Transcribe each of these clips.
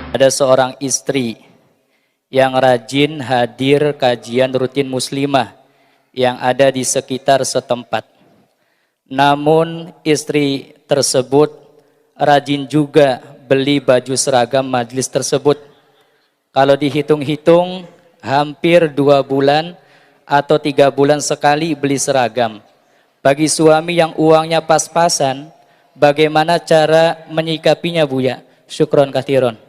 Ada seorang istri yang rajin hadir kajian rutin muslimah yang ada di sekitar setempat. Namun istri tersebut rajin juga beli baju seragam majelis tersebut. Kalau dihitung-hitung hampir 2 bulan atau 3 bulan sekali beli seragam. Bagi suami yang uangnya pas-pasan, bagaimana cara menyikapinya, Buya? Syukron kathiron.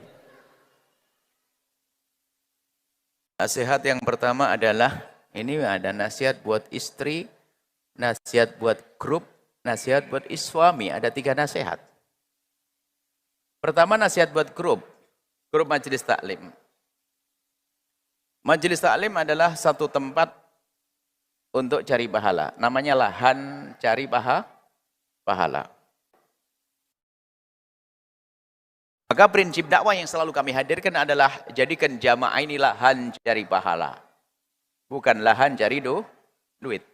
Nasihat yang pertama adalah, ini ada nasihat buat istri, nasihat buat grup, nasihat buat suami. Ada 3 nasihat. Pertama nasihat buat grup majelis taklim. Majelis taklim adalah satu tempat untuk cari pahala. Namanya lahan cari pahala. Maka prinsip dakwah yang selalu kami hadirkan adalah jadikan jamaah ini lahan cari pahala. Bukan lahan cari duit.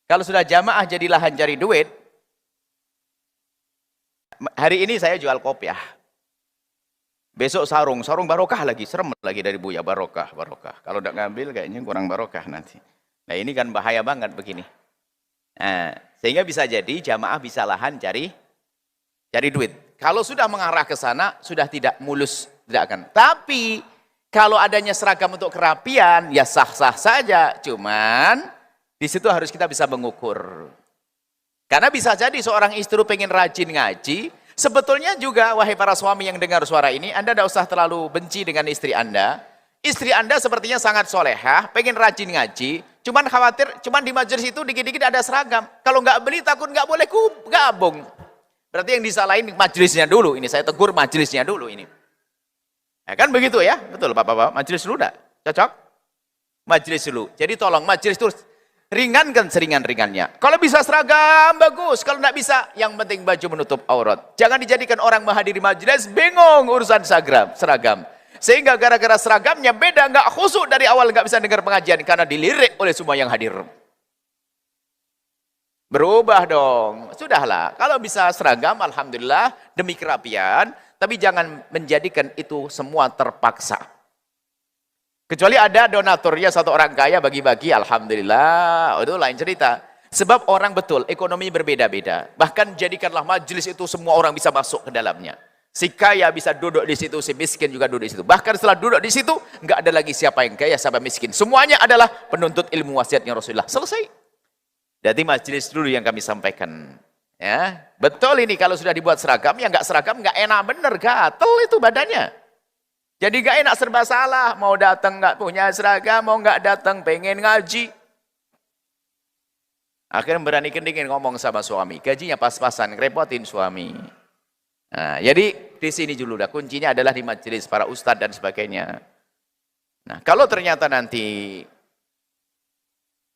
Kalau sudah jamaah jadi lahan cari duit, hari ini saya jual kopiah. Besok sarung barokah lagi, serem lagi dari Buya, barokah. Kalau tidak ngambil kayaknya kurang barokah nanti. Nah ini kan bahaya banget begini. Nah, sehingga bisa jadi jamaah bisa lahan cari duit. Kalau sudah mengarah ke sana, sudah tidak mulus, tidak akan. Tapi, kalau adanya seragam untuk kerapian, ya sah-sah saja. Cuman, di situ harus kita bisa mengukur. Karena bisa jadi seorang istri pengen rajin ngaji, sebetulnya juga, wahai para suami yang dengar suara ini, Anda tidak usah terlalu benci dengan istri Anda. Istri Anda sepertinya sangat solehah, pengen rajin ngaji, cuman khawatir, cuman di majelis itu dikit-dikit ada seragam. Kalau nggak beli, takut nggak boleh gabung. Berarti yang disalahin majelisnya dulu. Ini saya tegur majelisnya dulu ini. Ya kan begitu ya? Betul Bapak-bapak, majelis dulu enggak? Cocok? Majelis dulu. Jadi tolong majelis itu ringankan seringan-ringannya. Kalau bisa seragam bagus, kalau enggak bisa yang penting baju menutup aurat. Jangan dijadikan orang menghadiri majelis bingung urusan seragam. Sehingga gara-gara seragamnya beda, enggak khusyuk dari awal, enggak bisa dengar pengajian karena dilirik oleh semua yang hadir. Berubah dong. Sudahlah, kalau bisa seragam, alhamdulillah, demi kerapian, tapi jangan menjadikan itu semua terpaksa. Kecuali ada donaturnya satu orang kaya bagi-bagi, alhamdulillah, itu lain cerita. Sebab orang betul, ekonomi berbeda-beda. Bahkan jadikanlah majelis itu semua orang bisa masuk ke dalamnya. Si kaya bisa duduk di situ, si miskin juga duduk di situ. Bahkan setelah duduk di situ, nggak ada lagi siapa yang kaya, siapa miskin. Semuanya adalah penuntut ilmu wasiatnya Rasulullah. Selesai. Jadi majelis dulu yang kami sampaikan. Ya, betul ini kalau sudah dibuat seragam, ya nggak seragam nggak enak bener, gatel itu badannya. Jadi nggak enak, serba salah. Mau datang nggak punya seragam, mau nggak datang pengen ngaji. Akhirnya berani kendingin ngomong sama suami, gajinya pas-pasan, ngerepotin suami. Nah, jadi di sini dulu dah kuncinya adalah di majelis para ustadz dan sebagainya. Nah, kalau ternyata nanti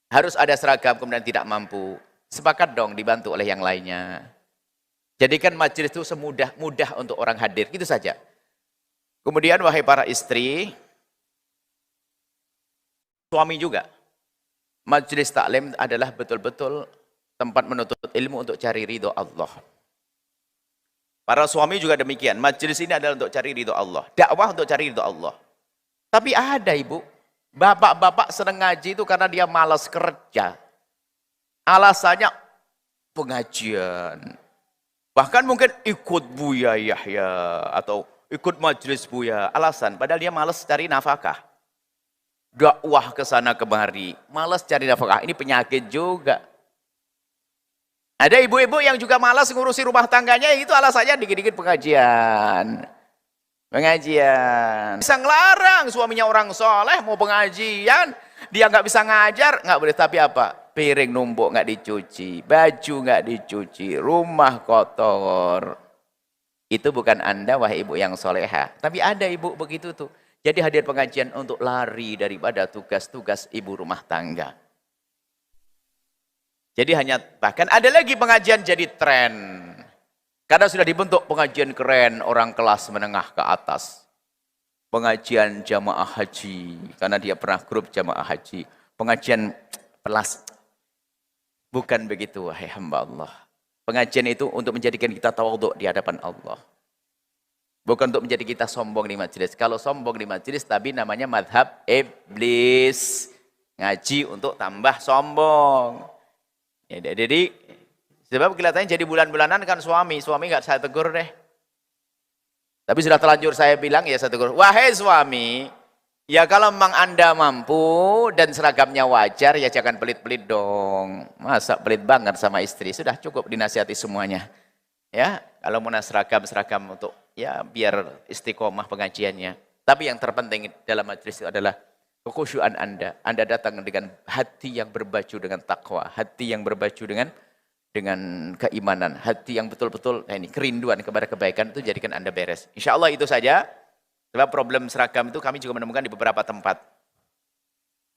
harus ada seragam kemudian tidak mampu, sepakat dong dibantu oleh yang lainnya. Jadikan majelis itu mudah untuk orang hadir, gitu saja. Kemudian wahai para istri, suami juga, majelis taklim adalah betul-betul tempat menuntut ilmu untuk cari ridho Allah. Para suami juga demikian, majelis ini adalah untuk cari ridho Allah, dakwah untuk cari ridho Allah. Tapi ada ibu, bapak-bapak senang ngaji itu karena dia malas kerja. Alasannya pengajian. Bahkan mungkin ikut Buya Yahya atau ikut majelis Buya. Alasan, padahal dia malas cari nafkah. Dakwah ke sana kemari, malas cari nafkah. Ini penyakit juga. Ada ibu-ibu yang juga malas ngurusi rumah tangganya, itu alasannya dikit-dikit pengajian. Pengajian. Bisa ngelarang suaminya orang soleh mau pengajian, dia nggak bisa ngajar, nggak boleh. Tapi apa? Piring numpuk nggak dicuci, baju nggak dicuci, rumah kotor. Itu bukan Anda wahai ibu yang soleha. Tapi ada ibu begitu tuh. Jadi hadir pengajian untuk lari daripada tugas-tugas ibu rumah tangga. Jadi hanya, bahkan ada lagi pengajian jadi tren. Karena sudah dibentuk pengajian keren, orang kelas menengah ke atas. Pengajian jamaah haji, karena dia pernah grup jamaah haji. Pengajian pelas. Bukan begitu, wahai hamba Allah. Pengajian itu untuk menjadikan kita tawadhu di hadapan Allah. Bukan untuk menjadi kita sombong di majelis. Kalau sombong di majelis, tapi namanya madhab iblis. Ngaji untuk tambah sombong. Ya, jadi, sebab kelihatannya jadi bulan-bulanan kan suami nggak saya tegur deh. Tapi sudah terlanjur saya bilang, ya saya tegur, wahai suami, ya kalau memang Anda mampu dan seragamnya wajar, ya jangan pelit-pelit dong. Masa pelit banget sama istri, sudah cukup dinasihati semuanya. Ya, kalau mau seragam untuk ya biar istiqomah pengajiannya. Tapi yang terpenting dalam majelis itu adalah kekhusyuan Anda. Anda datang dengan hati yang berbaju dengan takwa, hati yang berbaju dengan keimanan, hati yang betul-betul ini kerinduan kepada kebaikan, itu jadikan Anda beres. Insya Allah itu saja. Sebab problem seragam itu kami juga menemukan di beberapa tempat.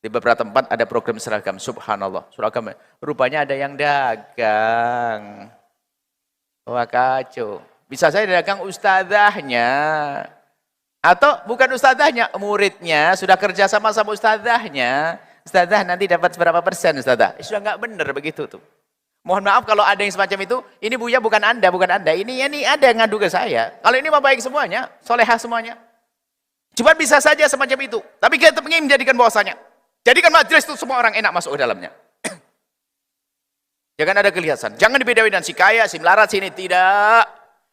Di beberapa tempat ada program seragam, subhanallah. Seragam rupanya ada yang dagang. Wah kacau. Bisa saya dagang ustadzahnya. Atau bukan ustadzahnya, muridnya sudah kerja sama ustadzahnya. Ustadzah nanti dapat berapa persen ustadzah? Sudah nggak benar begitu tuh. Mohon maaf kalau ada yang semacam itu, ini Buya bukan Anda, ini ada yang ngadu ke saya. Kalau ini mah baik semuanya, solehah semuanya. Cuma bisa saja semacam itu. Tapi kita ingin menjadikan bahwasanya. Jadikan majelis itu semua orang enak masuk ke dalamnya. Jangan ada kelihatan. Jangan dibeda-bedakan si kaya, si melarat, sini tidak.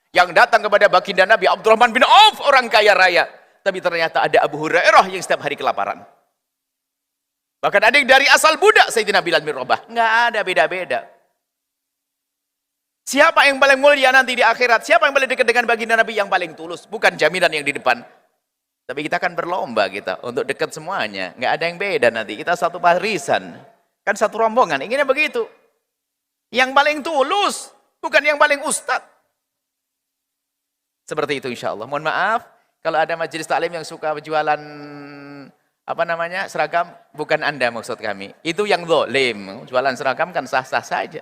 Yang datang kepada baginda Nabi Abdurrahman bin Auf, orang kaya raya. Tapi ternyata ada Abu Hurairah yang setiap hari kelaparan. Bahkan ada yang dari asal budak Sayyidina Bilal bin Rabah. Nggak ada beda-beda. Siapa yang paling mulia nanti di akhirat? Siapa yang paling dekat dengan baginda Nabi yang paling tulus? Bukan jaminan yang di depan. Tapi kita akan berlomba kita untuk dekat semuanya. Nggak ada yang beda nanti. Kita satu barisan. Kan satu rombongan. Inginnya begitu. Yang paling tulus. Bukan yang paling ustad. Seperti itu insya Allah. Mohon maaf. Kalau ada majelis taklim yang suka berjualan seragam. Bukan Anda maksud kami. Itu yang zalim. Jualan seragam kan sah-sah saja.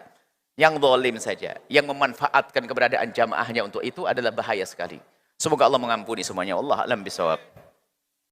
Yang zalim saja, yang memanfaatkan keberadaan jamaahnya untuk itu adalah bahaya sekali. Semoga Allah mengampuni semuanya. Wallahu a'lam bishawab.